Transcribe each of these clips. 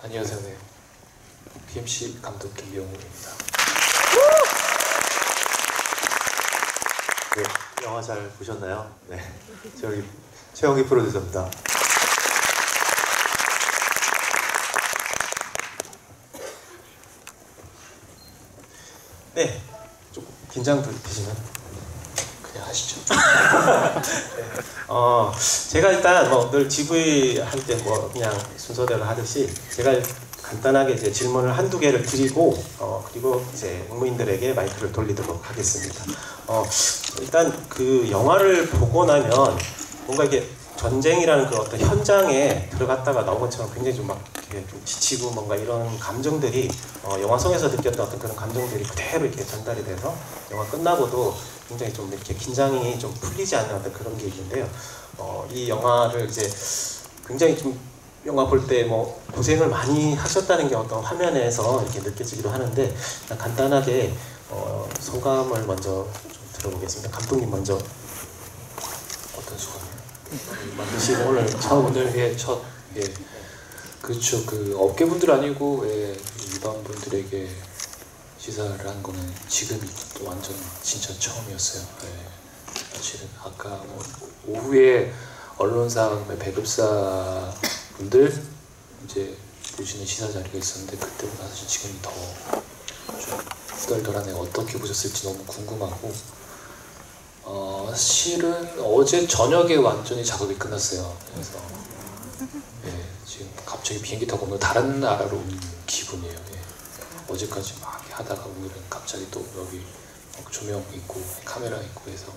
안녕하세요. 네. BMC 감독 김병우입니다. 네, 영화 잘 보셨나요? 네, 저희 최영희 프로듀서입니다. 네, 조금 긴장되시나요? 그냥 하시죠. 네. 제가 일단 늘 GV 할 때 그냥 순서대로 하듯이 제가 간단하게 이제 질문을 한두 개를 드리고 그리고 이제 국민들에게 마이크를 돌리도록 하겠습니다. 일단 그 영화를 보고 나면 뭔가 이게 전쟁이라는 그 어떤 현장에 들어갔다가 나온 것처럼 굉장히 좀 지치고 뭔가 이런 감정들이 영화 속에서 느꼈던 어떤 그런 감정들이 그대로 이렇게 전달이 돼서 영화 끝나고도 굉장히 좀 이렇게 긴장이 좀 풀리지 않는 어떤 그런 게 있는데요. 이 영화를 이제 굉장히 좀 영화 볼 때 고생을 많이 하셨다는 게 어떤 화면에서 이렇게 느껴지기도 하는데 간단하게 소감을 먼저 좀 들어보겠습니다. 감독님 먼저 어떤 소감이요? 만드시고 오늘 첫 그렇죠. 그 업계분들 아니고 일반 분들에게 시사를 한 거는 지금이 또 완전 진짜 처음이었어요. 사실은 아까 오후에 언론사 배급사 분들 이제 보시는 시사 자리가 있었는데 그때보다 사실 지금이 더 좀 후덜덜하네. 어떻게 보셨을지 너무 궁금하고 실은 어제 저녁에 완전히 작업이 끝났어요. 그래서 지금 갑자기 비행기 타고 오늘 다른 나라로 온 기분이에요. 어제까지 막 하다가 오늘은 갑자기 또 여기 조명 있고 카메라 있고 해서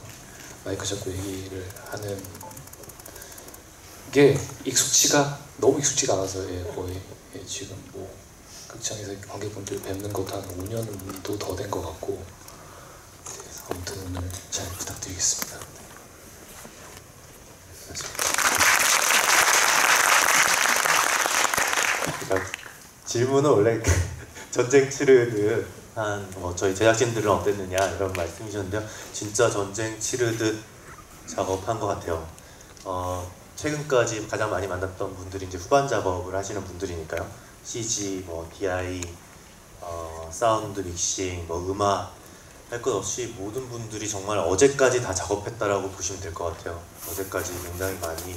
마이크 잡고 얘기를 하는 게 너무 익숙지가 않아서 거의 지금 극장에서 관객분들 뵙는 것도 한 5년도 더 된 것 같고 아무튼 오늘 잘 부탁드리겠습니다. 질문은 원래 전쟁 치르듯 저희 제작진들은 어땠느냐 이런 말씀이셨는데요. 진짜 전쟁 치르듯 작업한 것 같아요. 최근까지 가장 많이 만났던 분들이 이제 후반 작업을 하시는 분들이니까요. CG, DI, 사운드 믹싱, 음악 할 것 없이 모든 분들이 정말 어제까지 다 작업했다라고 보시면 될 것 같아요. 어제까지 굉장히 많이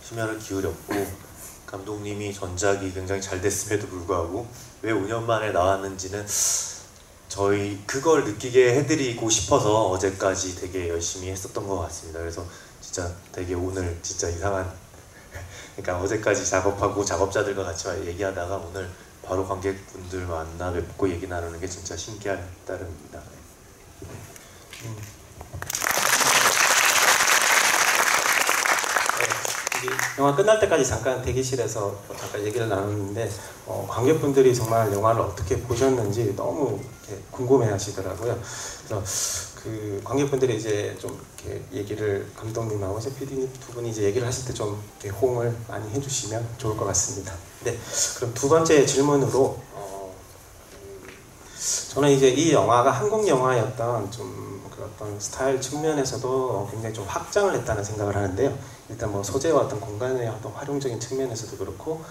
심혈을 기울였고 감독님이 전작이 굉장히 잘 됐음에도 불구하고 왜 5년 만에 나왔는지는 저희 그걸 느끼게 해드리고 싶어서 어제까지 되게 열심히 했었던 것 같습니다. 그래서 진짜 되게 오늘 진짜 이상한 그러니까 어제까지 작업하고 작업자들과 같이 얘기하다가 오늘 바로 관객분들 만나 뵙고 얘기 나누는 게 진짜 신기할 따름입니다. 영화 끝날 때까지 잠깐 대기실에서 잠깐 얘기를 나눴는데 관객분들이 정말 영화를 어떻게 보셨는지 너무 궁금해하시더라고요. 그래서 그 관객분들이 이제 좀 이렇게 얘기를 감독님하고 이제 PD 두 분이 이제 얘기를 하실 때 좀 호응을 많이 해주시면 좋을 것 같습니다. 네, 그럼 두 번째 질문으로 저는 이제 이 영화가 한국 영화였던 좀 그 어떤 스타일 측면에서도 굉장히 좀 확장을 했다는 생각을 하는데요. 일단 소재와 어떤 공간의 어떤 활용적인 측면에서도 그렇고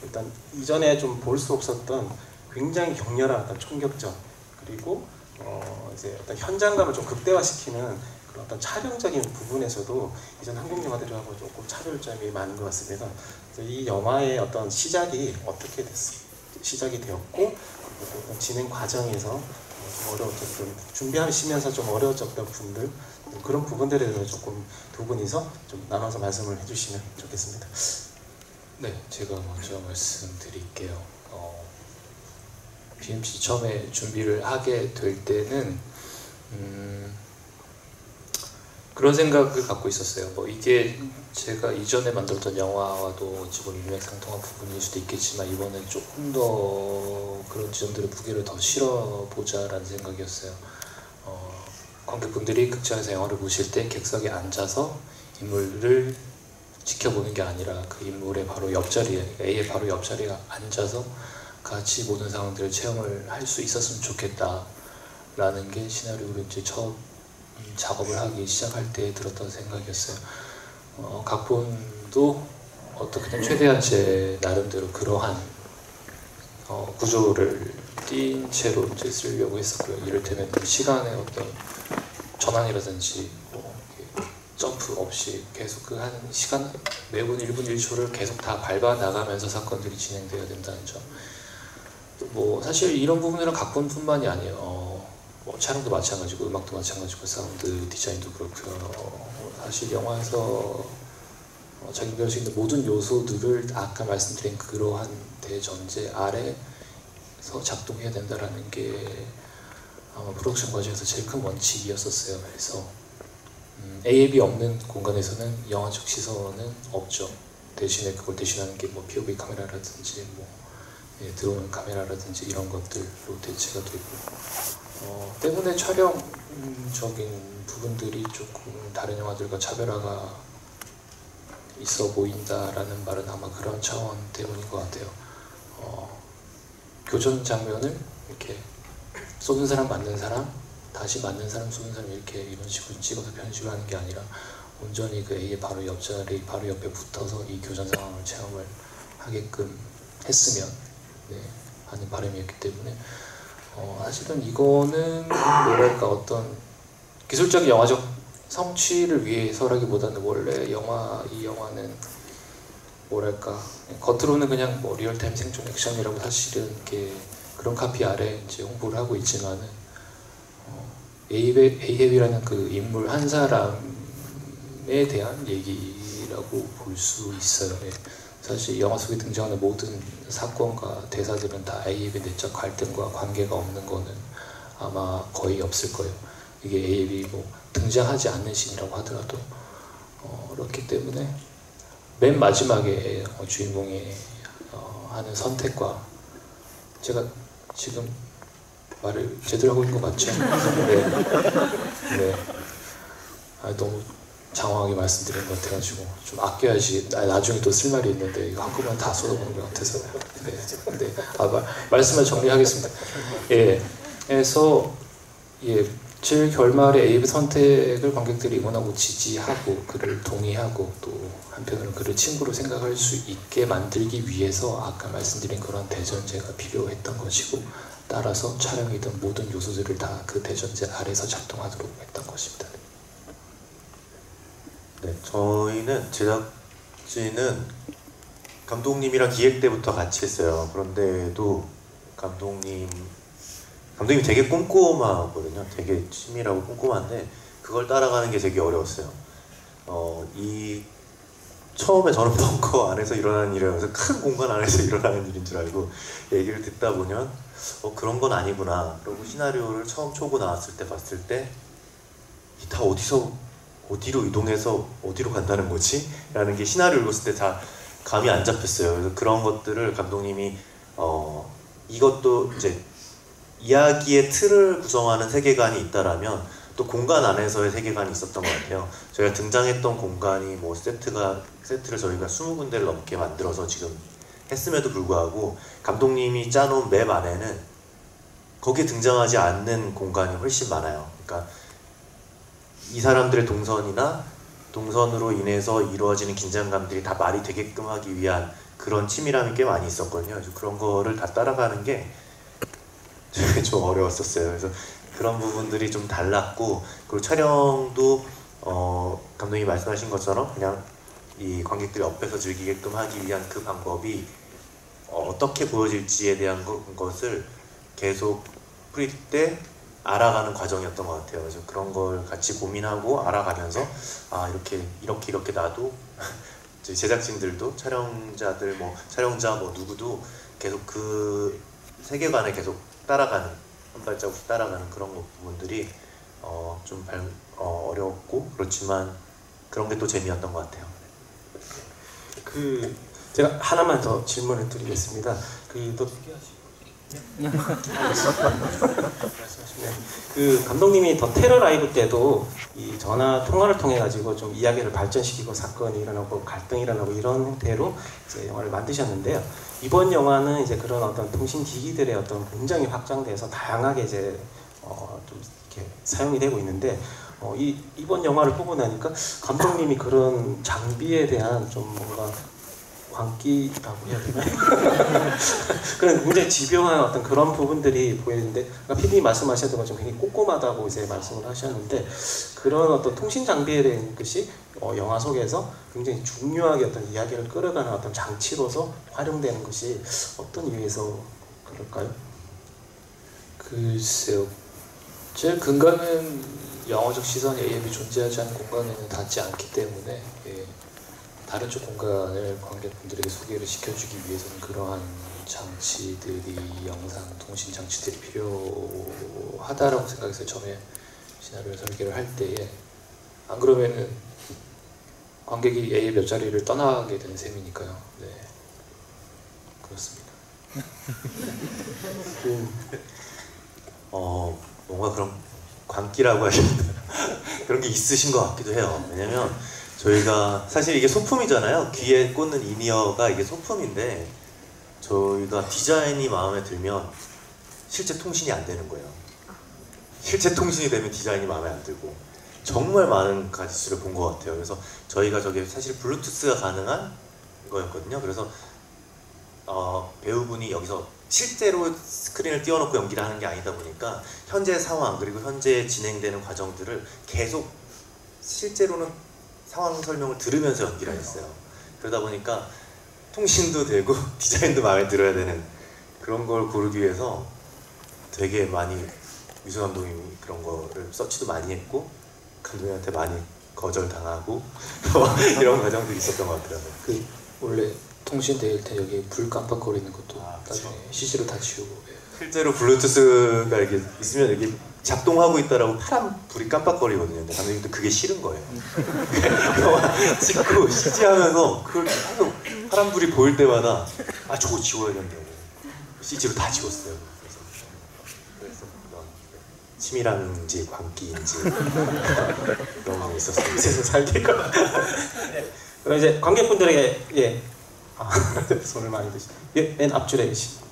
일단 이전에 좀 볼 수 없었던 굉장히 격렬한 어떤 총격전 그리고 이제 어떤 현장감을 좀 극대화시키는 그런 어떤 촬영적인 부분에서도 이전 한국 영화들하고 조금 차별점이 많은 것 같습니다. 그래서 이 영화의 어떤 시작이 어떻게 시작이 되었고 어떤 진행 과정에서 좀 어려웠던 준비하시면서 좀 어려웠던 분들 그런 부분들에 대해서 조금 두 분이서 좀 나눠서 말씀을 해주시면 좋겠습니다. 네, 제가 먼저 말씀드릴게요. BMC 처음에 준비를 하게 될 때는 그런 생각을 갖고 있었어요. 이게 제가 이전에 만들었던 영화와도 지금 일맥상통한 부분일 수도 있겠지만 이번엔 조금 더 그런 지점들의 무게를 더 실어보자라는 생각이었어요. 관객분들이 극장에서 영화를 보실 때 객석에 앉아서 인물을 지켜보는 게 아니라 그 인물의 바로 옆자리에, A의 바로 옆자리에 앉아서 같이 모든 상황들을 체험을 할 수 있었으면 좋겠다라는 게 시나리오로 이제 처음 작업을 하기 시작할 때 들었던 생각이었어요. 각본도 어떻게든 최대한 제 나름대로 그러한 구조를 띈 채로 이제 쓰려고 했었고요. 이를테면 시간의 어떤 전환이라든지 뭐 점프 없이 계속 그 한 시간 매분 1분 1초를 계속 다 밟아 나가면서 사건들이 진행돼야 된다는 점. 뭐 사실 이런 부분들은 각본뿐만이 아니에요. 뭐 촬영도 마찬가지고 음악도 마찬가지고 사운드 디자인도 그렇고요. 사실 영화에서 작용될 수 있는 모든 요소들을 아까 말씀드린 그러한 대전제 아래서 작동해야 된다라는 게 아마 프로덕션 과정에서 제일 큰 원칙이었었어요. 그래서 AAB 없는 공간에서는 영화적 시선은 없죠. 대신에 그걸 대신하는 게 뭐 POV 카메라라든지 뭐 들어오는 카메라라든지 이런 것들로 대체가 되고 때문에 촬영적인 부분들이 조금 다른 영화들과 차별화가 있어 보인다라는 말은 아마 그런 차원 때문인 것 같아요. 교전 장면을 이렇게 쏘는 사람 맞는 사람 다시 맞는 사람 쏘는 사람 이렇게 이런 식으로 찍어서 편집을 하는 게 아니라 온전히 그 A의 바로 옆자리 바로 옆에 붙어서 이 교전 상황을 체험을 하게끔 했으면 하는 바람이었기 때문에 사실은 이거는 뭐랄까 어떤 기술적 영화적 성취를 위해서라기보다는 원래 이 영화는 뭐랄까 겉으로는 그냥 뭐 리얼타임 생존 액션이라고 사실은 이렇게 그런 카피 아래 이제 홍보를 하고 있지만은 에이헵이라는 그 인물 한 사람에 대한 얘기라고 볼 수 있어요. 사실 영화 속에 등장하는 모든 사건과 대사들은 다 에이헵의 내적 갈등과 관계가 없는 거는 아마 거의 없을 거예요. 이게 에이헵이 뭐 등장하지 않는 신이라고 하더라도 그렇기 때문에 맨 마지막에 주인공이 하는 선택과 제가 지금 말을 제대로 하고 있는 거 맞죠? 네. 너무 장황하게 말씀드린 것 같아가지고 좀 아껴야지 나중에 또 쓸 말이 있는데 이거 한꺼번에 다 쏟아보는 것 같아서 말씀을 정리하겠습니다. 그래서 제일 결말에 에이브 선택을 관객들이 응원하고 지지하고 그를 동의하고 또 한편으로 그를 친구로 생각할 수 있게 만들기 위해서 아까 말씀드린 그런 대전제가 필요했던 것이고 따라서 촬영이든 모든 요소들을 다 그 대전제 아래서 작동하도록 했던 것입니다. 네, 저희는 제작진은 감독님이랑 기획 때부터 같이 했어요. 그런데도 감독님이 되게 꼼꼼하거든요. 되게 치밀하고 꼼꼼한데 그걸 따라가는 게 되게 어려웠어요. 처음에 저는 벙커 안에서 일어나는 일이라면서 큰 공간 안에서 일어나는 일인 줄 알고 얘기를 듣다 보면 그런 건 아니구나. 그리고 시나리오를 처음 초고 나왔을 때 봤을 때 다 어디로 이동해서 어디로 간다는 거지? 라는 게 시나리오 읽었을 때 다 감이 안 잡혔어요. 그래서 그런 것들을 감독님이 이것도 이제 이야기의 틀을 구성하는 세계관이 있다라면 또 공간 안에서의 세계관이 있었던 것 같아요. 저희가 등장했던 공간이 뭐 세트를 저희가 20군데를 넘게 만들어서 지금 했음에도 불구하고 감독님이 짜놓은 맵 안에는 거기에 등장하지 않는 공간이 훨씬 많아요. 그러니까 이 사람들의 동선으로 인해서 이루어지는 긴장감들이 다 말이 되게끔 하기 위한 그런 치밀함이 꽤 많이 있었거든요. 그래서 그런 거를 다 따라가는 게 좀 어려웠었어요. 그래서 그런 부분들이 좀 달랐고 그리고 촬영도 감독님이 말씀하신 것처럼 그냥 이 관객들이 옆에서 즐기게끔 하기 위한 그 방법이 어떻게 보여질지에 대한 것을 계속 프리 때 알아가는 과정이었던 것 같아요. 그래서 그런 걸 같이 고민하고 알아가면서 이렇게 나도 제작진들도 촬영자들 촬영자 누구도 계속 그 세계관에 계속 따라가는 한 발자국 따라가는 그런 부분들이 좀 어려웠고 그렇지만 그런 게 또 재미였던 것 같아요. 제가 하나만 더 질문을 드리겠습니다. 감독님이 더 테러 라이브 때도 이 전화 통화를 통해 가지고 좀 이야기를 발전시키고 사건이 일어나고 갈등이 일어나고 이런 형태로 이제 영화를 만드셨는데요. 이번 영화는 이제 그런 어떤 통신 기기들의 어떤 굉장히 확장돼서 다양하게 이제 좀 이렇게 사용이 되고 있는데 이번 영화를 보고 나니까 감독님이 그런 장비에 대한 좀 뭔가 광기라고 해야 되나요? 그런 굉장히 집요한 어떤 그런 부분들이 보이는데, 그러니까 PD님 말씀하셨던 것처럼 굉장히 꼼꼼하다고 이제 말씀을 하셨는데, 그런 어떤 통신 장비에 대한 것이 영화 속에서 굉장히 중요하게 어떤 이야기를 끌어가는 어떤 장치로서 활용되는 것이 어떤 이유에서 그럴까요? 글쎄요. 제 근간은 영화적 시선 AM이 존재하지 않는 공간에는 닿지 않기 때문에 다른 쪽 공간을 관객분들에게 소개를 시켜주기 위해서는 그러한 장치들이, 영상 통신 장치들이 필요하다라고 생각해서 처음에 시나리오 설계를 할 때에, 안 그러면은 관객이 A의 몇 자리를 떠나게 되는 셈이니까요. 네, 그렇습니다. 뭔가 그런 광기라고 하셨는데 그런 게 있으신 것 같기도 해요. 왜냐면 저희가 사실 이게 소품이잖아요. 귀에 꽂는 이니어가 이게 소품인데, 저희가 디자인이 마음에 들면 실제 통신이 안 되는 거예요. 실제 통신이 되면 디자인이 마음에 안 들고, 정말 많은 가지수를 본 것 같아요. 그래서 저희가 저게 사실 블루투스가 가능한 거였거든요. 그래서 배우분이 여기서 실제로 스크린을 띄워놓고 연기를 하는 게 아니다 보니까 현재 상황, 그리고 현재 진행되는 과정들을 계속 실제로는 상황 설명을 들으면서 연기를 했어요. 그러다 보니까 통신도 되고 디자인도 마음에 들어야 되는 그런 걸 고르기 위해서 되게 많이 미수 감독님이 그런 거를 서치도 많이 했고, 감독님한테 많이 거절당하고 이런 과정들이 있었던 것 같더라고요. 원래 통신 대일 때 여기 불 깜빡거리는 것도 나중에 CG로 다 지우고. 실제로 블루투스가 이렇게 있으면 이게 작동하고 있다라고 파란 불이 깜빡거리거든요. 근데 감독님도 그게 싫은 거예요. 영화 찍고 CG하면서 그걸 계속 파란 불이 보일 때마다 저거 지워야겠다고 CG로 다 지웠어요. 그래서 치밀함인지 광기인지 그런 게 있었어요. 그래서 살기가. 그럼 이제 관객분들에게 손을 많이 드시죠. 맨 앞줄에 계신.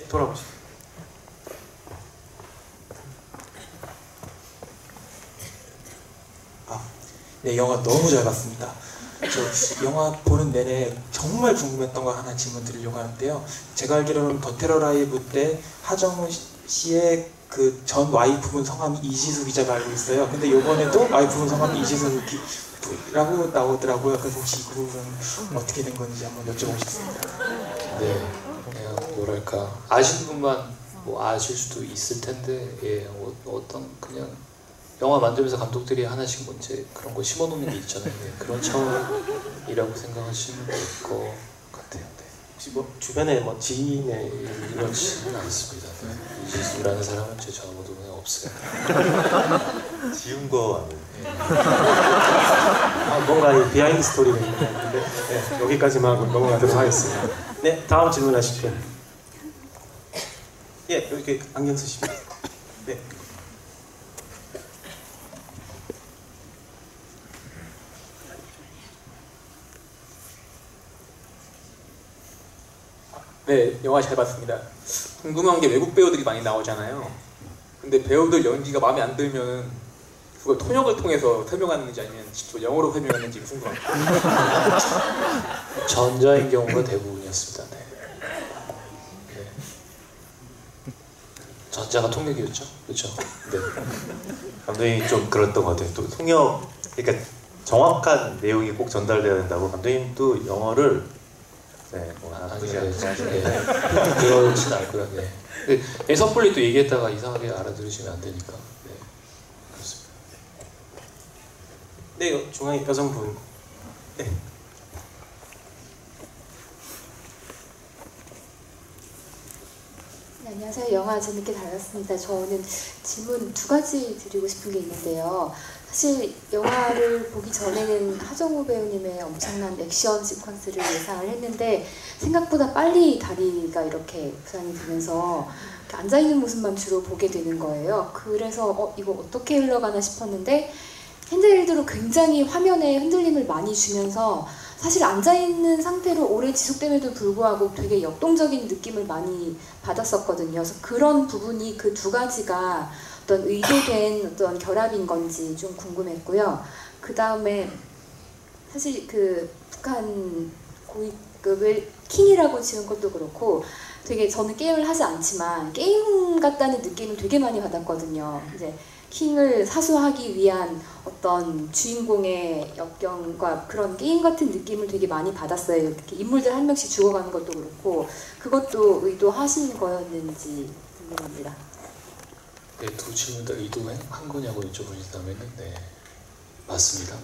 돌아보시죠. 네, 영화 너무 잘 봤습니다. 저 영화 보는 내내 정말 궁금했던 거 하나 질문 드리려고 하는데요. 제가 알기로는 더 테러 라이브 때 하정우 씨의 그 전 와이프분 성함이 이지수 기자가 알고 있어요. 근데 이번에도 와이프분 성함이 이지수라고 나오더라고요. 그래서 혹시 이 부분은 어떻게 된 건지 한번 여쭤보겠습니다. 네, 그냥 뭐랄까, 아시는 분만 뭐 아실 수도 있을 텐데, 어떤 그냥 영화 만들면서 감독들이 하나씩 뭔지 그런 거 심어놓는 게 있잖아요. 네, 그런 차원이라고 생각하시면 될 것 같아요. 네. 혹시 뭐 주변에 뭐 지인의 이렇지는 않습니다. 네. 이지수라는 사람은 제 전화번호 그냥 없어요. 지운 거 아니에요? 뭔가 이 비하인드 스토리가 있는 것 같은데, 네, 여기까지만 하고 넘어가도록 하겠습니다. 네, 다음 질문하십시오. 이렇게 안경 쓰시면. 네. 네, 영화 잘 봤습니다. 궁금한 게 외국 배우들이 많이 나오잖아요. 근데 배우들 연기가 마음에 안 들면 그걸 통역을 통해서 설명하는지 아니면 직접 영어로 설명하는지 궁금합니다. 전자인 경우가 대부분이었습니다. 네. 네. 전자가 통역이었죠, 그렇죠? 네. 감독님이 좀 그랬던 것 같아요. 또 통역, 그러니까 정확한 내용이 꼭 전달돼야 된다고 감독님도 영어를 나쁘지 않죠. 그렇진 않고요. 네. 근데 섣불리 또 얘기했다가 이상하게 알아들으시면 안 되니까. 네. 그렇습니다. 네, 중앙에 여성분. 네. 네, 안녕하세요. 영화 재밌게 잘 봤습니다. 저는 질문 두 가지 드리고 싶은 게 있는데요. 사실 영화를 보기 전에는 하정우 배우님의 엄청난 액션 시퀀스를 예상을 했는데 생각보다 빨리 다리가 이렇게 부상이 되면서 앉아있는 모습만 주로 보게 되는 거예요. 그래서 이거 어떻게 흘러가나 싶었는데 핸드헬드로 굉장히 화면에 흔들림을 많이 주면서 사실 앉아있는 상태로 오래 지속됨에도 불구하고 되게 역동적인 느낌을 많이 받았었거든요. 그래서 그런 부분이 그 두 가지가 어떤 의도된 어떤 결합인 건지 좀 궁금했고요. 그 다음에 사실 그 북한 고위급을 킹이라고 지은 것도 그렇고 되게 저는 게임을 하지 않지만 게임 같다는 느낌을 되게 많이 받았거든요. 이제 킹을 사수하기 위한 어떤 주인공의 역경과 그런 게임 같은 느낌을 되게 많이 받았어요. 이렇게 인물들 한 명씩 죽어가는 것도 그렇고 그것도 의도하신 거였는지 궁금합니다. 네, 두 질문 다 의도한 거냐고 여쭤보신다면은 네, 맞습니다.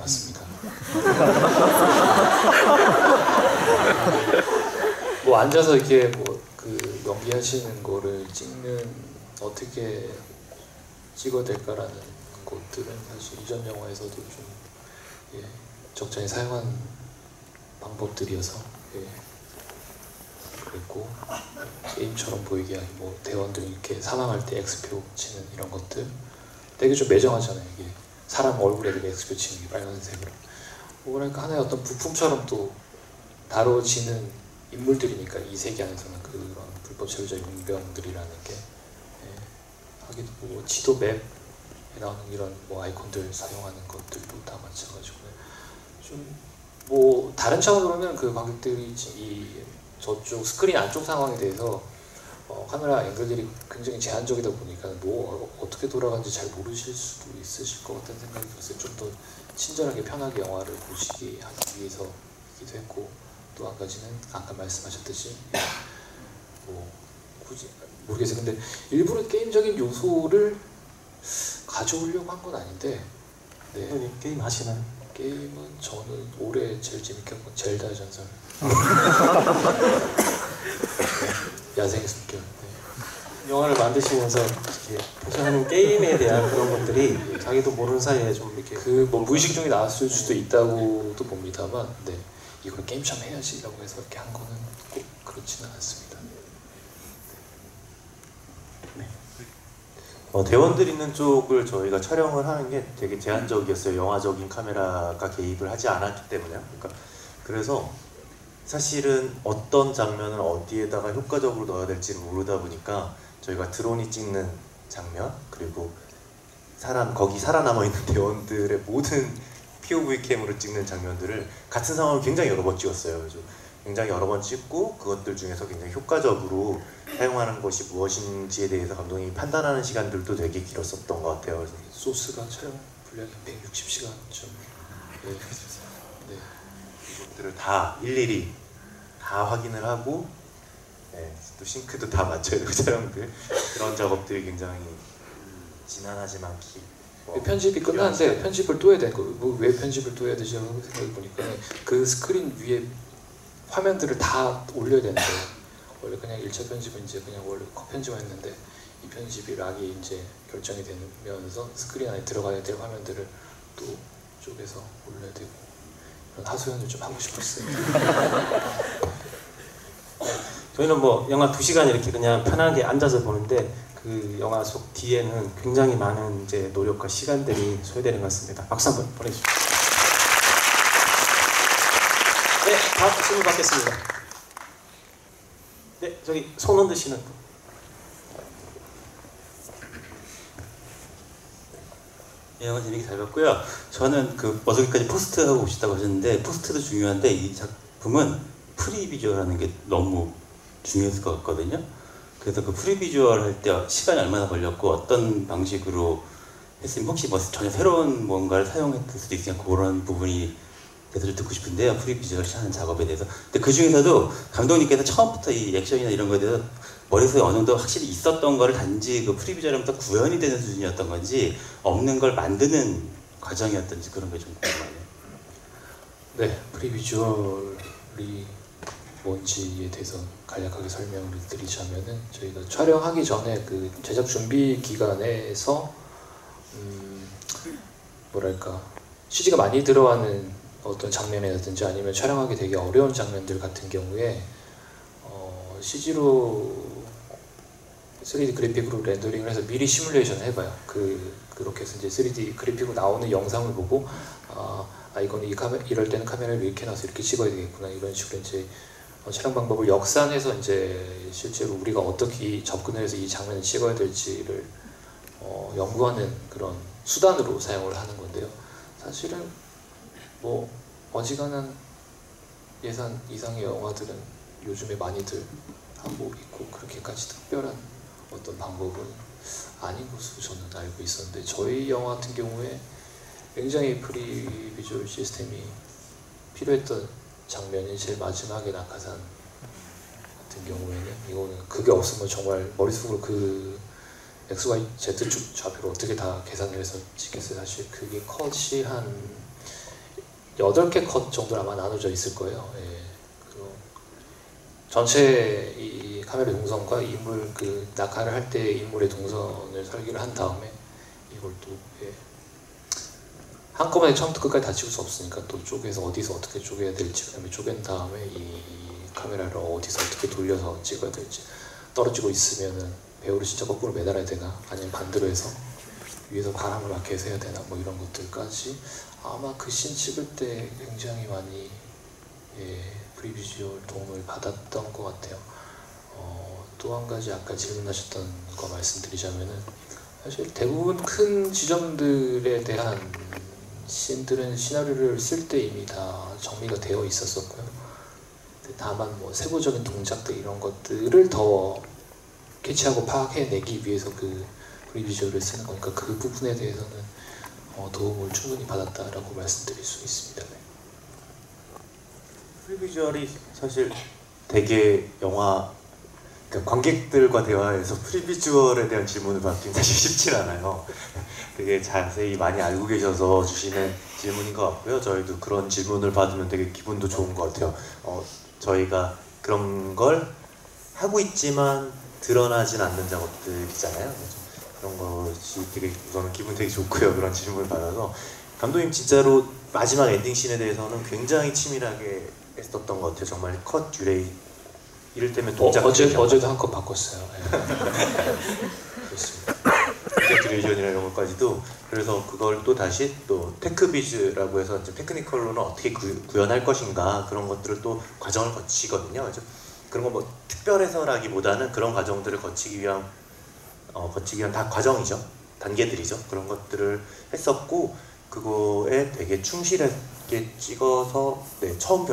뭐 앉아서 이렇게 뭐 그 연기하시는 거를 찍는 어떻게 찍어야 될까라는 것들은 사실 이전 영화에서도 좀 적절히 사용한 방법들이어서 그랬고 게임처럼 보이게 하기 뭐 대원들이 이렇게 사망할 때 X표 치는 이런 것들 되게 좀 매정하잖아요. 이게 사람 얼굴에 되게 X표 치는 게 빨간색으로 뭐랄까 하나의 어떤 부품처럼 또 다뤄지는 인물들이니까 이 세계 안에서는 그런 불법 체류자 용병들이라는 게 하기도 뭐 지도 맵에 나오는 이런 뭐 아이콘들 사용하는 것들도 다 마찬가지고 좀 뭐 다른 차원으로는 그 관객들이 이 저쪽 스크린 안쪽 상황에 대해서 카메라 앵글들이 굉장히 제한적이다 보니까 뭐 어떻게 돌아가는지 잘 모르실 수도 있으실 것 같다는 생각이 들었어요. 좀 더 친절하게 편하게 영화를 보시기 하기 위해서이기도 했고 또 한 가지는 아까 말씀하셨듯이 뭐 굳이 모르겠어요. 근데 일부러 게임적인 요소를 가져오려고 한 건 아닌데 네. 게임 하시나요? 게임은 저는 올해 제일 재밌게 본 건 젤다의 전설. 야생의 숲길. 네. 영화를 만드시면서 이렇게 보시는 게임에 대한 그런 것들이 자기도 모르는 사이에 좀 이렇게 그 뭐 무의식 중에 나왔을 수도 있다고도 봅니다만, 네 이걸 게임처럼 해야지라고 해서 이렇게 한 거는 꼭 그렇지는 않습니다. 대원들 있는 쪽을 저희가 촬영을 하는 게 되게 제한적이었어요. 영화적인 카메라가 개입을 하지 않았기 때문에요. 그러니까 그래서 사실은 어떤 장면을 어디에다가 효과적으로 넣어야 될지를 모르다 보니까 저희가 드론이 찍는 장면 그리고 거기 살아남아 있는 대원들의 모든 POV 캠으로 찍는 장면들을 같은 상황을 굉장히 여러 번 찍었어요. 그래서 굉장히 여러 번 찍고 그것들 중에서 굉장히 효과적으로 사용하는 것이 무엇인지에 대해서 감독님이 판단하는 시간들도 되게 길었었던 것 같아요. 그래서 소스가 촬영 분량이 160시간쯤. 네. 이것들을 다 일일이 다 확인을 하고 또 싱크도 다 맞춰야 되고 촬영들 그런 작업들이 굉장히 지난하지만 편집이 끝났는데 편집을 또 해야 되는 거. 왜 편집을 또 해야 되지? 라고 생각해 보니까 그 스크린 위에 화면들을 다 올려야 되는데 원래 그냥 1차 편집은 이제 그냥 원래 편집만 했는데 이 편집이 락이 이제 결정이 되면서 스크린 안에 들어가야 될 화면들을 또 쪼개서 올려야 되고 그런 하소연을 좀 하고 싶었어요. 저희는 뭐 영화 2시간 이렇게 그냥 편하게 앉아서 보는데 그 영화 속 뒤에는 굉장히 많은 이제 노력과 시간들이 소요되는 것 같습니다. 박수 한번 보내주십시오. 네, 다음 질문 받겠습니다. 네, 저기 손 흔드시는 분. 네, 영화 재밌게 잘 봤고요. 저는 그 어저께까지 포스트하고 오시다고 하셨는데 포스트도 중요한데 이 작품은 프리비주얼하는 게 너무 중요했을 것 같거든요. 그래서 그 프리비주얼 할 때 시간이 얼마나 걸렸고 어떤 방식으로 했으면 혹시 뭐 전혀 새로운 뭔가를 사용했을 수도 있으니까 그런 부분이 대해서 좀 듣고 싶은데요. 프리비주얼 하는 작업에 대해서. 근데 그 중에서도 감독님께서 처음부터 이 액션이나 이런 거에 대해서 머릿속에 어느 정도 확실히 있었던 거를 단지 그 프리비주얼부터 구현이 되는 수준이었던 건지 없는 걸 만드는 과정이었던지 그런 게 좀 궁금하네요. 네, 프리비주얼이 뭔지에 대해서 간략하게 설명을 드리자면은 저희가 촬영하기 전에 그 제작 준비 기간에서 뭐랄까 CG가 많이 들어가는 어떤 장면이라든지 아니면 촬영하기 되게 어려운 장면들 같은 경우에 CG로 3D 그래픽으로 렌더링을 해서 미리 시뮬레이션을 해봐요. 그렇게 해서 이제 3D 그래픽으로 나오는 영상을 보고 이거는 이럴 때는 카메라를 이렇게 놔서 이렇게 찍어야 되겠구나 이런 식으로 이제 촬영 방법을 역산해서 이제 실제로 우리가 어떻게 접근을 해서 이 장면을 찍어야 될지를 연구하는 그런 수단으로 사용을 하는 건데요. 사실은 뭐 어지간한 예산 이상의 영화들은 요즘에 많이들 하고 있고 그렇게까지 특별한 어떤 방법은 아닌 것으로 저는 알고 있었는데 저희 영화 같은 경우에 굉장히 프리비주얼 시스템이 필요했던 장면이 제일 마지막에 낙하산 같은 경우에는 이거는 그게 없으면 정말 머릿속으로 그 XY Z 좌표를 어떻게 다 계산을 해서 찍겠어요. 사실 그게 컷이 한 8개 컷 정도 아마 나눠져 있을 거예요. 예. 전체 이 카메라 동선과 인물 그 낙하를 할 때 인물의 동선을 설계를 한 다음에 이걸 또 예. 한꺼번에 처음부터 끝까지 다 찍을 수 없으니까 또 쪼개서 어디서 어떻게 쪼개야 될지 그다음에 쪼갠 다음에 이 카메라를 어디서 어떻게 돌려서 찍어야 될지 떨어지고 있으면은 배우를 진짜 거꾸로 매달아야 되나 아니면 반대로 해서 위에서 바람을 막게 해서 해야 되나 뭐 이런 것들까지 아마 그 씬 찍을 때 굉장히 많이 예, 프리비주얼 도움을 받았던 것 같아요. 또 한 가지 아까 질문하셨던 거 말씀드리자면은 사실 대부분 큰 지점들에 대한 씬들은 시나리오를 쓸 때 이미 다 정리가 되어 있었었고요. 다만 뭐 세부적인 동작들 이런 것들을 더 캐치하고 파악해내기 위해서 그 프리비주얼을 쓰는 거니까 그 부분에 대해서는 도움을 충분히 받았다라고 말씀드릴 수 있습니다. 네. 프리비주얼이 사실 되게 영화 그러니까 관객들과 대화에서 프리비주얼에 대한 질문을 받기는 사실 쉽지 않아요. 되게 자세히 많이 알고 계셔서 주시는 질문인 것 같고요. 저희도 그런 질문을 받으면 되게 기분도 좋은 것 같아요. 저희가 그런 걸 하고 있지만 드러나진 않는 작업들이잖아요. 그런 것이 되게 우선은 기분 되게 좋고요. 그런 질문을 받아서 감독님 진짜로 마지막 엔딩씬에 대해서는 굉장히 치밀하게 했었던 것 같아요. 정말 컷 듀레이 이를테면 동작 어제도 한 컷 바꿨어요. 네. 그렇습니다. 동작 듀레이션이나 이런 것까지도 그래서 그걸 또 다시 또 테크비즈라고 해서 이제 테크니컬로는 어떻게 구현할 것인가 그런 것들을 또 과정을 거치거든요. 그렇죠? 그런 거 뭐 특별해서라기보다는 그런 과정들을 거치기 위한 다 과정이죠. 단계들이죠. 그런 것들을 했었고 그거에 되게 충실하게 찍어서 네, 처음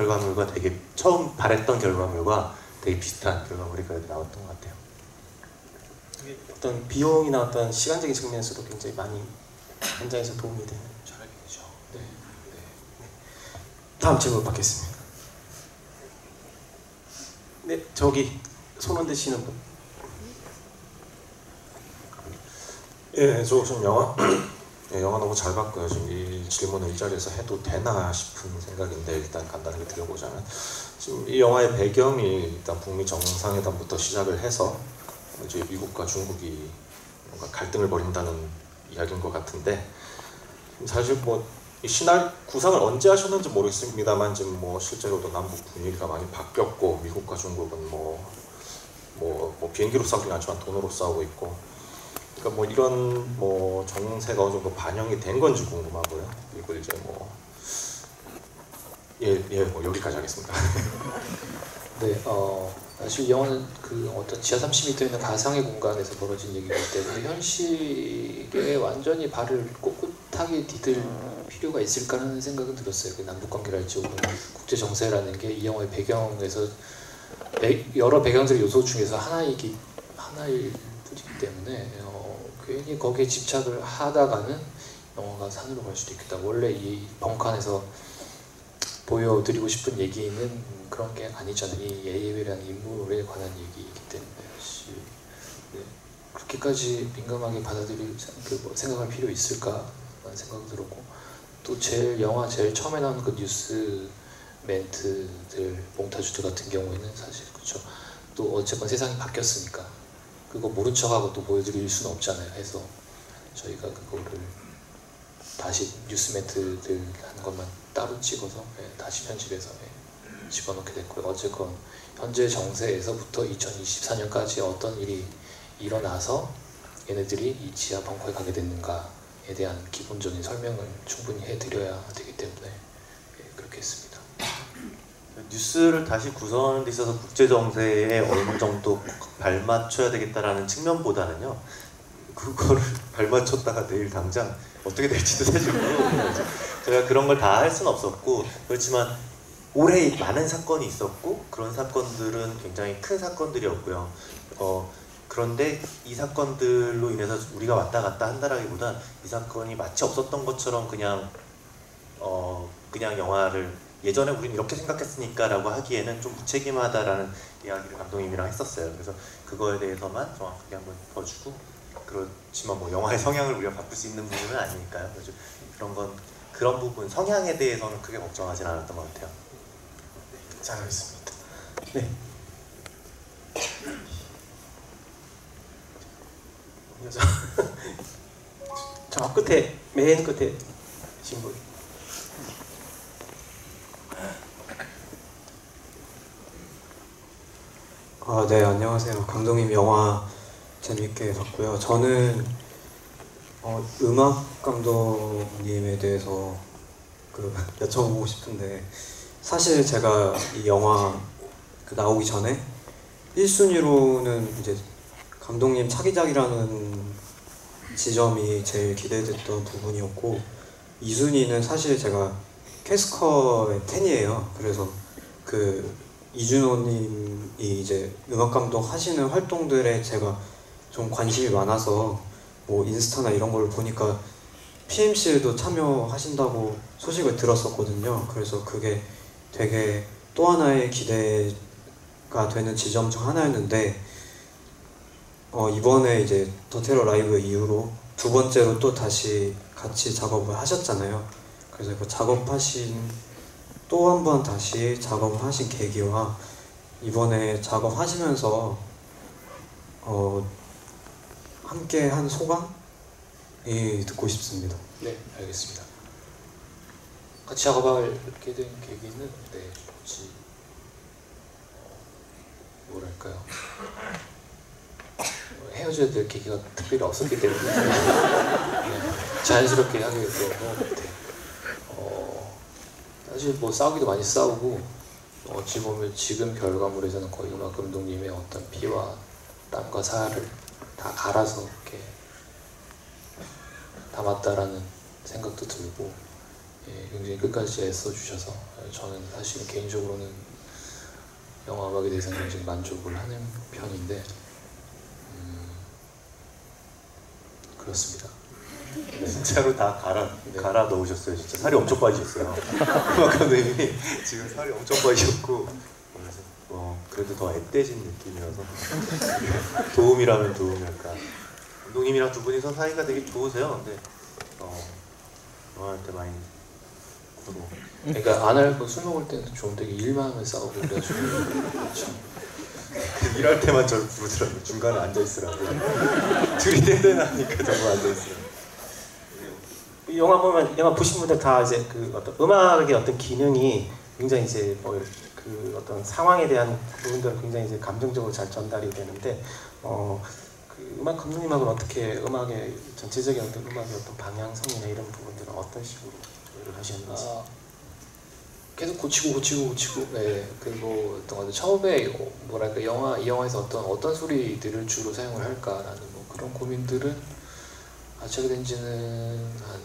바랬던 결과물과 되게 비슷한 결과물이 그래도 나왔던 것 같아요. 어떤 비용이나 어떤 시간적인 측면에서도 굉장히 많이 현장에서 도움이 되는 잘하겠죠. 네. 다음 질문 받겠습니다. 네, 저기 손 드시는 분. 예, 저 지금 영화 영화 너무 잘 봤고요. 지금 이 질문을 이 자리에서 해도 되나 싶은 생각인데 일단 간단하게 드려보자면 지금 이 영화의 배경이 일단 북미 정상회담부터 시작을 해서 이제 미국과 중국이 뭔가 갈등을 벌인다는 이야기인 것 같은데 사실 뭐 이 시나리오 구상을 언제 하셨는지 모르겠습니다만 지금 뭐 실제로도 남북 분위기가 많이 바뀌었고 미국과 중국은 뭐 비행기로 싸우긴 하지만 돈으로 싸우고 있고 그러니까 뭐 이런 뭐 정세가 어느 정도 반영이 된 건지 궁금하고요. 이걸 이제 뭐 뭐 여기까지 하겠습니다. 네, 사실 이 영화는 그 어떤 지하 30m에 있는 가상의 공간에서 벌어진 얘기이기 때문에 현실에 완전히 발을 꼿꼿하게 디딜 필요가 있을까라는 생각은 들었어요. 그 남북 관계랄지 혹은 국제 정세라는 게 이 영화의 배경에서 여러 배경들의 요소 중에서 하나일 뿐이기 때문에 괜히 거기에 집착을 하다가는 영화가 산으로 갈 수도 있겠다. 원래 이 벙칸에서 보여드리고 싶은 얘기는 그런 게 아니잖아요. 이 예이웨이라는 인물에 관한 얘기이기 때문에 네. 그렇게까지 민감하게 받아들일 생각할 필요 있을까라는 생각이 들었고 또 영화 제일 처음에 나오는 그 뉴스 멘트들 몽타주들 같은 경우에는 사실 그렇죠. 또 어쨌건 세상이 바뀌었으니까 그거 모른 척하고 또 보여드릴 수는 없잖아요. 해서 저희가 그거를 다시 뉴스 멘트들 하는 것만 따로 찍어서 다시 편집해서 집어넣게 됐고요. 어쨌건 현재 정세에서부터 2024년까지 어떤 일이 일어나서 얘네들이 이 지하 벙커에 가게 됐는가에 대한 기본적인 설명을 충분히 해드려야 되기 때문에 그렇게 했습니다. 뉴스를 다시 구성하는 데 있어서 국제 정세에 어느 정도 발맞춰야 되겠다라는 측면보다는요. 그거를 발맞췄다가 내일 당장 어떻게 될지도 사실 모르고 제가 그런 걸 다 할 수는 없었고 그렇지만 올해 많은 사건이 있었고 그런 사건들은 굉장히 큰 사건들이었고요. 그런데 이 사건들로 인해서 우리가 왔다 갔다 한다라기보다 이 사건이 마치 없었던 것처럼 그냥 영화를 예전에 우리는 이렇게 생각했으니까라고 하기에는 좀 무책임하다라는 이야기를 감독님이랑 했었어요. 그래서 그거에 대해서만 정확하게 한번 짚어주고, 그렇지만 뭐 영화의 성향을 우리가 바꿀 수 있는 부분은 아니니까요. 그래서 그런 부분 성향에 대해서는 크게 걱정하진 않았던 것 같아요. 잘하겠습니다. 네. 저 끝에 맨 끝에 신분. 네, 안녕하세요. 감독님 영화 재밌게 봤고요. 저는 음악 감독님에 대해서 여쭤보고 싶은데, 사실 제가 이 영화 나오기 전에 1순위로는 이제 감독님 차기작이라는 지점이 제일 기대됐던 부분이었고, 2순위는 사실 제가 캐스커의 팬이에요. 그래서 이준호님이 이제 음악감독 하시는 활동들에 제가 좀 관심이 많아서 뭐 인스타나 이런 걸 보니까 PMC에도 참여하신다고 소식을 들었었거든요. 그래서 그게 되게 또 하나의 기대가 되는 지점 중 하나였는데, 이번에 이제 더 테러 라이브 이후로 두 번째로 또 다시 같이 작업을 하셨잖아요. 그래서 그 작업하신 또 한 번 다시 작업을 하신 계기와 이번에 작업하시면서 함께 한 소감이 듣고 싶습니다. 네, 알겠습니다. 같이 작업하게 된 계기는 혹시 뭐랄까요? 헤어져야 될 계기가 특별히 없었기 때문에 자연스럽게 하게 됐던 것 같아요. 사실 뭐 싸우기도 많이 싸우고, 어찌 보면 지금 결과물에서는 거의 음악 감독님의 어떤 피와 땀과 살을 다 갈아서 이렇게 담았다라는 생각도 들고, 굉장히 끝까지 애써주셔서 저는 사실 개인적으로는 영화 음악에 대해서는 굉장히 만족을 하는 편인데, 그렇습니다. 진짜로 다 갈아 넣으셨어요. 진짜 살이 엄청 빠지셨어요. 음악 감독님이 지금 살이 엄청 빠지셨고, 그래서 그래도 더 앳돼진 느낌이라서 도움이라면 도움일까. 감독님이랑 두 분이서 사이가 되게 좋으세요. 근데 영화할 때 많이 그러고. 그러니까 안 알고 술 먹을 때는 좀 되게 일만 하면 싸우고 그래가지고 참. 일할 때만 저를 부르더라고요. 중간에 앉아있으라고. 둘이 떼대나니까 저거 앉아있으라고. 영화 보면, 영화 보신 분들 다 이제 어떤 음악의 어떤 기능이 굉장히 이제 어떤 상황에 대한 부분들 굉장히 이제 감정적으로 잘 전달이 되는데, 음악 감독님하고는 어떻게 음악의 전체적인 어떤 음악의 어떤 방향성이나 이런 부분들은 어떤 식으로 하셨는지. 계속 고치고 그리고 처음에 뭐랄까 이 영화에서 어떤 소리들을 주로 사용을 할까라는 뭐 그런 고민들은 아차게 된 지는 한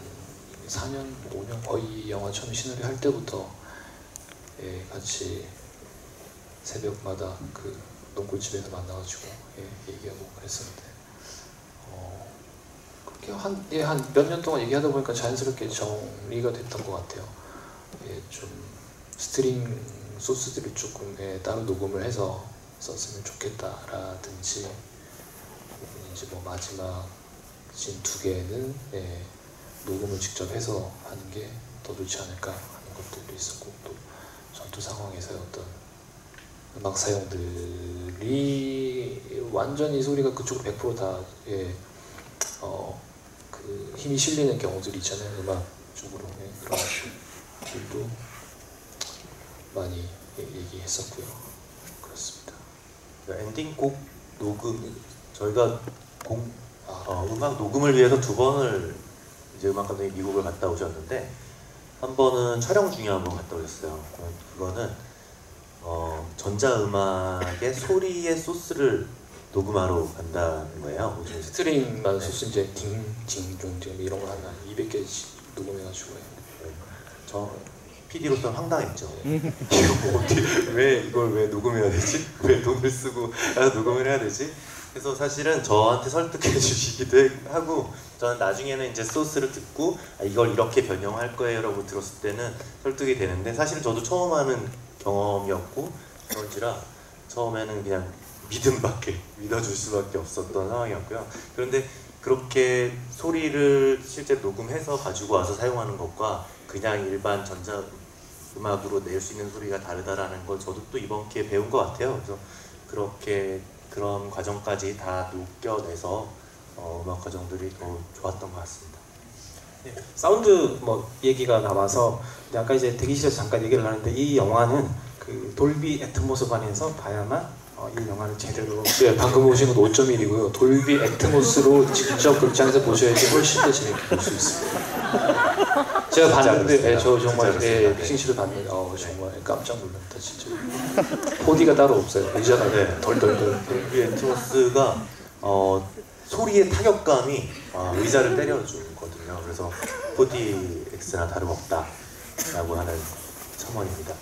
4년, 5년 거의 이 영화 처음 시나리오 할 때부터 같이 새벽마다 농골집에서 만나가지고 얘기하고 그랬었는데, 그렇게 한 몇 년 동안 얘기하다 보니까 자연스럽게 정리가 됐던 것 같아요. 좀 스트링 소스들을 조금 따로 녹음을 해서 썼으면 좋겠다라든지, 이제 뭐 마지막 씬 2개는 녹음을 직접 해서 하는 게 더 좋지 않을까 하는 것들도 있었고, 또 전투 상황에서의 어떤 음악 사용들이 완전히 소리가 그쪽으로 100% 다 힘이 실리는 경우들이 있잖아요. 음악 쪽으로. 그런 것들도 많이 얘기했었고요. 그렇습니다. 엔딩곡 녹음, 저희가 음악 녹음을 위해서 2번을 이제 음악 감독님 미국을 갔다 오셨는데, 한 번은 촬영 중에 한 번 갔다 오셨어요. 그거는 전자음악의 소리의 소스를 녹음하러 간다는 거예요. 스트링만 소스 이제 딩 이런 거 한 200개씩 녹음해가지고 PD로서 황당했죠. 이거 어떻게 왜 이걸 왜 녹음해야 되지? 왜 돈을 쓰고 녹음을 해야 되지? 그래서 사실은 저한테 설득해 주시기도 하고 저는 나중에는 이제 소스를 듣고 이걸 이렇게 변형할 거예요라고 들었을 때는 설득이 되는데 사실 저도 처음 하는 경험이었고 그런지라 처음에는 그냥 믿어줄 수밖에 없었던 상황이었고요. 그런데 그렇게 소리를 실제 녹음해서 가지고 와서 사용하는 것과 그냥 일반 전자음악으로 낼 수 있는 소리가 다르다라는 걸 저도 또 이번 기회에 배운 것 같아요. 그래서 그런 과정까지 다 녹여내서 음악 과정들이 더 좋았던 것 같습니다. 네, 사운드 뭐 얘기가 나와서 아까 이제 대기실에서 잠깐 얘기를 하는데 이 영화는 그 돌비 애트모스관에서 봐야만 이 영화를 제대로 네, 방금 보신 건 5.1이고요. 돌비 애트모스로 직접 극장에서 보셔야지 훨씬 더 재밌게 볼 수 있습니다. 제가 봤는데 네, 저 정말 픽싱실을 봤는데 정말 깜짝 놀랐다 진짜. 4D가 따로 없어요. 의자가 네. 덜덜덜. 돌비 애트모스가 소리의 타격감이 의자를 때려주거든요. 그래서 4DX나 다름없다라고 하는 첨언입니다.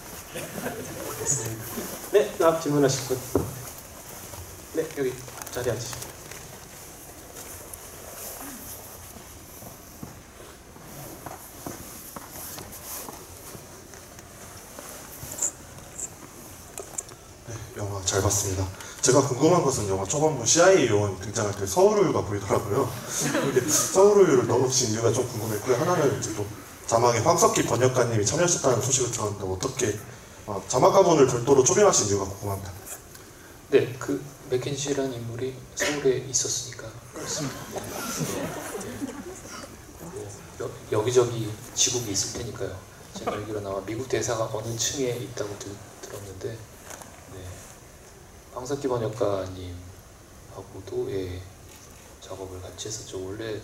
네, 다음 질문하실 분. 네, 여기 자리에 앉으시고. 영화 잘 봤습니다. 제가 궁금한 것은 영화 초반부 CIA 요원 등장할 때 서울우유가 보이더라고요. 근데 서울우유를 넣으신 이유가 좀 궁금했고요. 하나는 이제 또 자막에 황석기 번역가님이 참여하셨다는 소식을 들었는데 어떻게 자막가분을 별도로 초빙하신 이유가 궁금합니다. 네, 그 맥켄시라는 인물이 서울에 있었으니까 그렇습니다. 여기저기 지국이 있을 테니까요. 제가 알기로는 아마 미국 대사가 어느 층에 있다고 들었는데 네, 황석기 번역가님하고도 작업을 같이 했었죠. 원래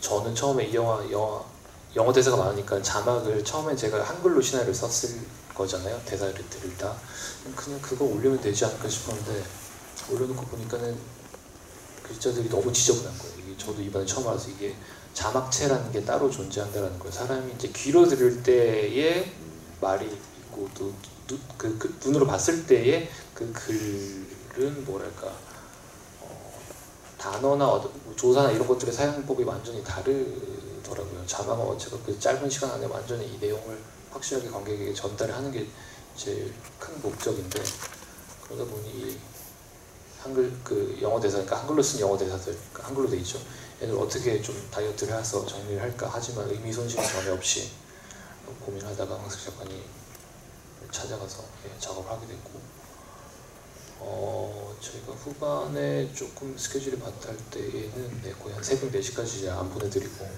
저는 처음에 이 영어 대사가 많으니까 자막을 처음에 제가 한글로 시나리오를 썼을 거잖아요. 대사들을 다 그냥 그거 올리면 되지 않을까 싶었는데 올려놓고 보니까는 글자들이 너무 지저분한 거예요. 이게 저도 이번에 처음 알아서 이게 자막체라는 게 따로 존재한다라는 거예요. 사람이 이제 귀로 들을 때의 말이 있고 또 눈으로 봤을 때의 그 글은 뭐랄까 단어나 조사나 이런 것들의 사용법이 완전히 다르더라고요. 자막은 제가 그 짧은 시간 안에 완전히 이 내용을 확실하게 관객에게 전달하는 게 제일 큰 목적인데 그러다 보니 이 한글 그 영어 대사니까 한글로 쓴 영어 대사들 그러니까 한글로 돼 있죠. 얘를 어떻게 좀 다이어트를 해서 정리를 할까 하지만 의미 손실이 전혀 없이 고민하다가 황석 작가님 찾아가서 작업을 하게 됐고 저희가 후반에 조금 스케줄이 맞닿을 때에는 거의 한 새벽 4시까지 이제 안 보내드리고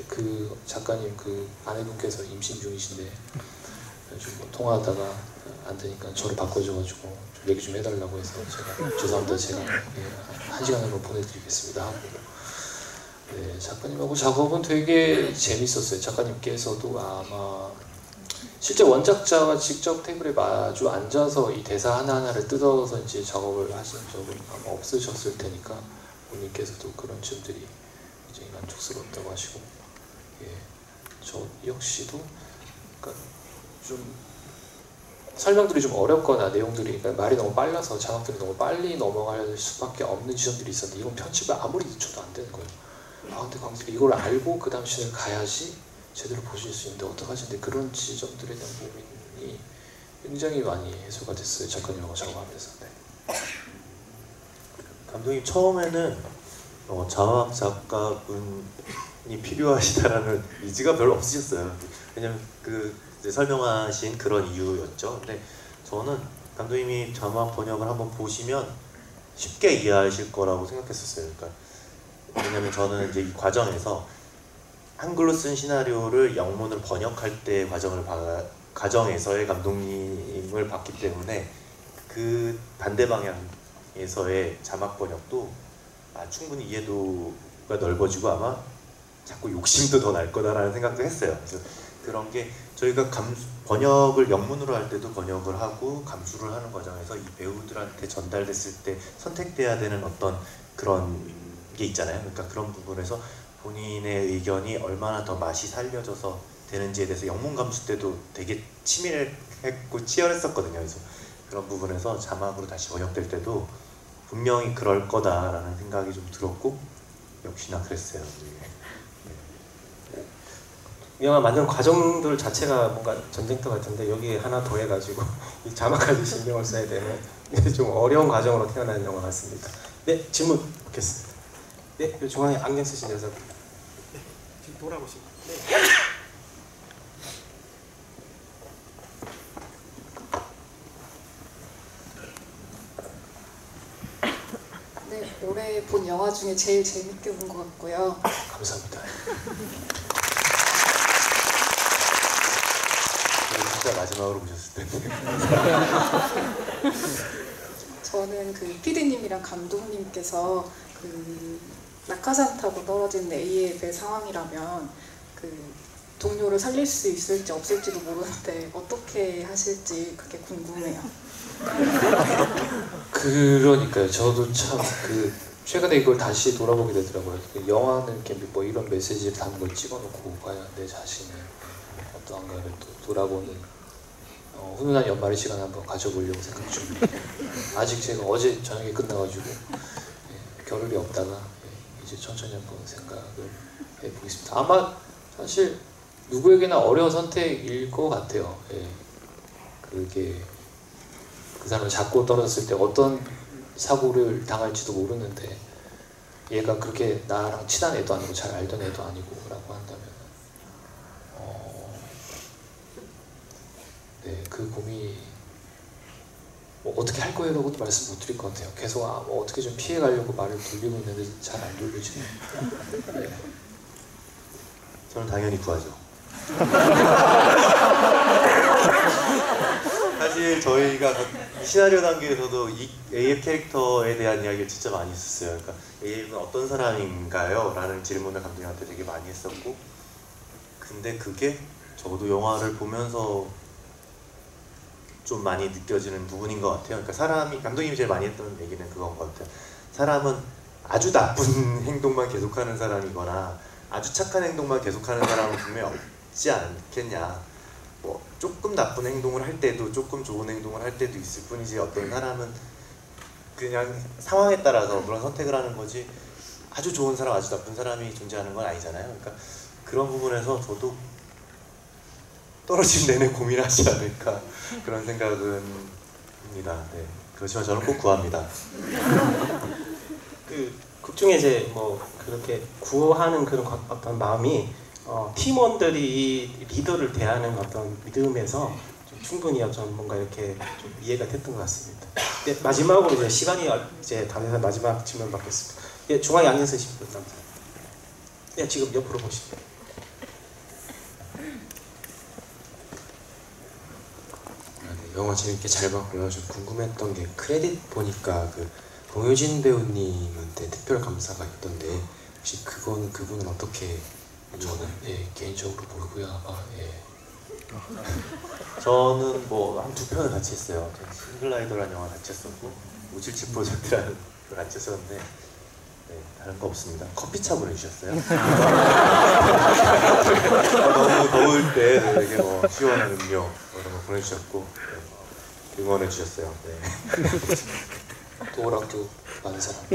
그 작가님 그 아내분께서 임신 중이신데 좀 통화하다가 안 되니까 저를 바꿔줘가지고 좀 얘기 좀 해달라고 해서 제가 죄송합니다 제가 1시간으로 보내드리겠습니다 하고 작가님하고 작업은 되게 재밌었어요. 작가님께서도 아마 실제 원작자와 직접 테이블에 마주 앉아서 이 대사 하나하나를 뜯어서 이제 작업을 하신 적은 아마 없으셨을 테니까 본인께서도 그런 점들이 굉장히 만족스럽다고 하시고 저 역시도 그러니까 좀 설명들이 좀 어렵거나 내용들이 그러니까 말이 너무 빨라서 자막들이 너무 빨리 넘어갈 수밖에 없는 지점들이 있었는데 이건 편집을 아무리 늦춰도 안 되는 거예요. 근데 관객들이 이걸 알고 그 다음 씬을 가야지 제대로 보실 수 있는데 어떡하지? 근데 그런 지점들에 대한 고민이 굉장히 많이 해소가 됐어요. 작가님하고 작업하면서. 감독님 처음에는 자막 작가분이 필요하시다라는 의지가 별로 없으셨어요. 왜냐면 이제 설명하신 그런 이유였죠. 근데 저는 감독님이 자막 번역을 한번 보시면 쉽게 이해하실 거라고 생각했었어요. 그러니까 왜냐면 저는 이제 이 과정에서 한글로 쓴 시나리오를 영문으로 번역할 때 과정에서의 감독님을 봤기 때문에 그 반대 방향에서의 자막 번역도 충분히 이해도가 넓어지고 아마 자꾸 욕심도 더 날 거다라는 생각도 했어요. 그래서 그런 게 저희가 번역을 영문으로 할 때도 번역을 하고 감수를 하는 과정에서 이 배우들한테 전달됐을 때 선택돼야 되는 어떤 그런 게 있잖아요. 그러니까 그런 부분에서 본인의 의견이 얼마나 더 맛이 살려져서 되는지에 대해서 영문 감수 때도 되게 치밀했고 치열했었거든요. 그래서 그런 부분에서 자막으로 다시 번역될 때도 분명히 그럴 거다라는 생각이 좀 들었고 역시나 그랬어요. 이 영화 만드는 과정들 자체가 뭔가 전쟁터 같은데 여기에 하나 더 해가지고 이 자막까지 신경을 써야 되는 좀 어려운 과정으로 태어난 영화 같습니다. 네, 질문 받겠습니다. 네, 이 중앙에 안경 쓰신 녀석. 네, 지금 돌아보시고. 네. 네, 올해 본 영화 중에 제일 재밌게 본 것 같고요. 감사합니다. 진짜 마지막으로 보셨을 텐데. 저는 그 PD님이랑 감독님께서 그 낙하산 타고 떨어진 A의 배 상황이라면 그 동료를 살릴 수 있을지 없을지도 모르는데 어떻게 하실지 그게 궁금해요. 그러니까요. 저도 참 최근에 이걸 다시 돌아보게 되더라고요. 영화는 이렇게 뭐 이런 메시지를 담은 걸 찍어놓고 과연 내 자신이 어떠한가를 또 돌아보는 훈훈한 연말의 시간 한번 가져보려고 생각 중입니다. 아직 제가 어제 저녁에 끝나가지고 겨를이 없다가 이제 천천히 한번 생각을 해보겠습니다. 아마 사실 누구에게나 어려운 선택일 것 같아요. 그게 그 사람을 잡고 떨어졌을 때 어떤 사고를 당할지도 모르는데 얘가 그렇게 나랑 친한 애도 아니고 잘 알던 애도 아니고 라고 한다면 네, 그 고민이 뭐 어떻게 할 거예요라고도 말씀 못 드릴 것 같아요. 계속 뭐 어떻게 좀 피해 가려고 말을 돌리고 있는데 잘 안 돌리지는. 네. 저는 당연히 구하죠. 사실 저희가 시나리오 단계에서도 이 AF 캐릭터에 대한 이야기를 진짜 많이 했었어요. 그러니까 AF는 어떤 사람인가요? 라는 질문을 감독님한테 되게 많이 했었고, 근데 그게 저도 영화를 보면서 좀 많이 느껴지는 부분인 것 같아요. 그러니까 감독님이 제일 많이 했던 얘기는 그건 것 같아요. 사람은 아주 나쁜 행동만 계속하는 사람이거나 아주 착한 행동만 계속하는 사람은 분명히 없지 않겠냐. 뭐 조금 나쁜 행동을 할 때도 조금 좋은 행동을 할 때도 있을 뿐이지, 어떤 사람은 그냥 상황에 따라서 그런 선택을 하는 거지 아주 좋은 사람, 아주 나쁜 사람이 존재하는 건 아니잖아요. 그러니까 그런 부분에서 저도 떨어진 내내 고민하지 않을까 그런 생각은 합니다. 네. 그렇지만 저는 꼭 구합니다. 극 중에 이제 뭐 그렇게 구호하는 그런 어떤 마음이 팀원들이 리더를 대하는 어떤 믿음에서 좀 충분히 어떤 뭔가 이렇게 좀 이해가 됐던 것 같습니다. 네, 마지막으로 이제 시간이 이제 다 돼서 마지막 질문 받겠습니다. 예, 중앙에 앉아 계신 분 남자. 예, 지금 옆으로 보시면. 영화 재밌게 잘 봤고요. 좀 궁금했던 게 크레딧 보니까 그 공효진 배우님한테 특별 감사가 있던데 혹시 그분은 어떻게? 저는 개인적으로 모르고요. 아마 저는 뭐 한 2편을 같이 했어요. 싱글라이더라는 영화 같이 했었고 577 프로젝트라는 걸 같이 했었는데 네, 다른 거 없습니다. 커피차 보내주셨어요. 너무 더울 때 되게 뭐 시원한 음료 이런 거 보내주셨고 네, 응원해 주셨어요. 네. 도어락도 많은 사람.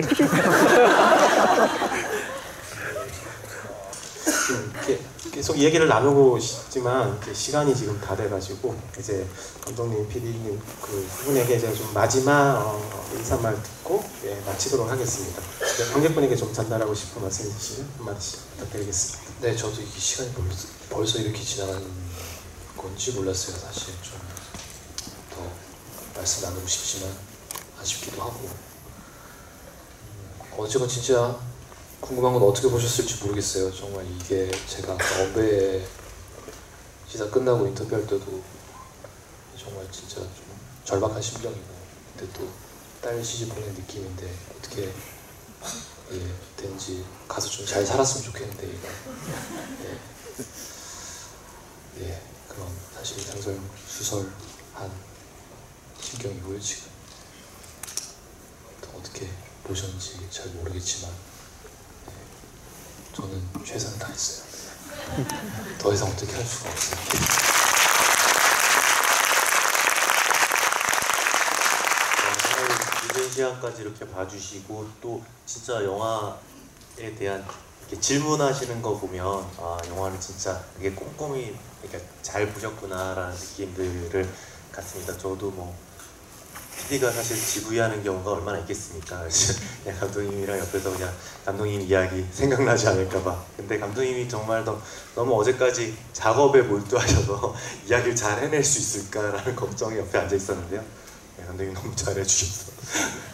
이렇게 계속 얘기를 나누고 싶지만 시간이 지금 다 돼가지고 이제 감독님, PD님 그 분에게 이제 좀 마지막 인사말 듣고 마치도록 하겠습니다. 관객분에게 좀 전달하고 싶은 말씀 있으시면 한마디씩 부탁드리겠습니다. 네, 저도 이 시간이 벌써 이렇게 지나가는 건지 몰랐어요. 사실 좀 더 말씀 나누고 싶지만 아쉽기도 하고 어제가 진짜 궁금한 건 어떻게 보셨을지 모르겠어요. 정말 이게 제가 어베 시사 끝나고 인터뷰할 때도 정말 진짜 좀 절박한 심정이고, 근데 또 딸 시집 보낸 느낌인데 어떻게 된지 가서 좀 잘 살았으면 좋겠는데 얘가 그런 사실 수설한 심경이고요. 지금 어떻게 보셨는지 잘 모르겠지만 저는 최선을 다했어요. 더 이상 어떻게 할 수가 없어요. 늦은 시간까지 이렇게 봐주시고 또 진짜 영화에 대한 이렇게 질문하시는 거 보면 아 영화를 진짜 이게 꼼꼼히 이렇게 잘 보셨구나라는 느낌들을 갖습니다. 저도 뭐 PD가 사실 지부하는 경우가 얼마나 있겠습니까? 그냥 감독님이랑 옆에서 그냥 감독님 이야기 생각나지 않을까봐. 근데 감독님이 정말 너무 어제까지 작업에 몰두하셔서 이야기를 잘 해낼 수 있을까라는 걱정이 옆에 앉아 있었는데요. 네, 감독님 너무 잘 해주셔서.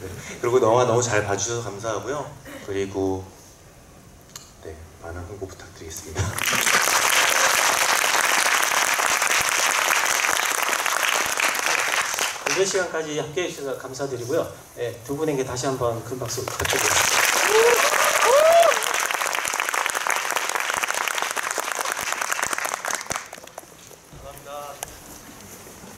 네. 그리고 영화 너무 잘 봐주셔서 감사하고요. 그리고 네, 많은 홍보 부탁드리겠습니다. 이런 시간까지 함께해 주셔서 감사드리고요. 두 분에게 다시 한번 큰 박수 부탁드리겠습니다.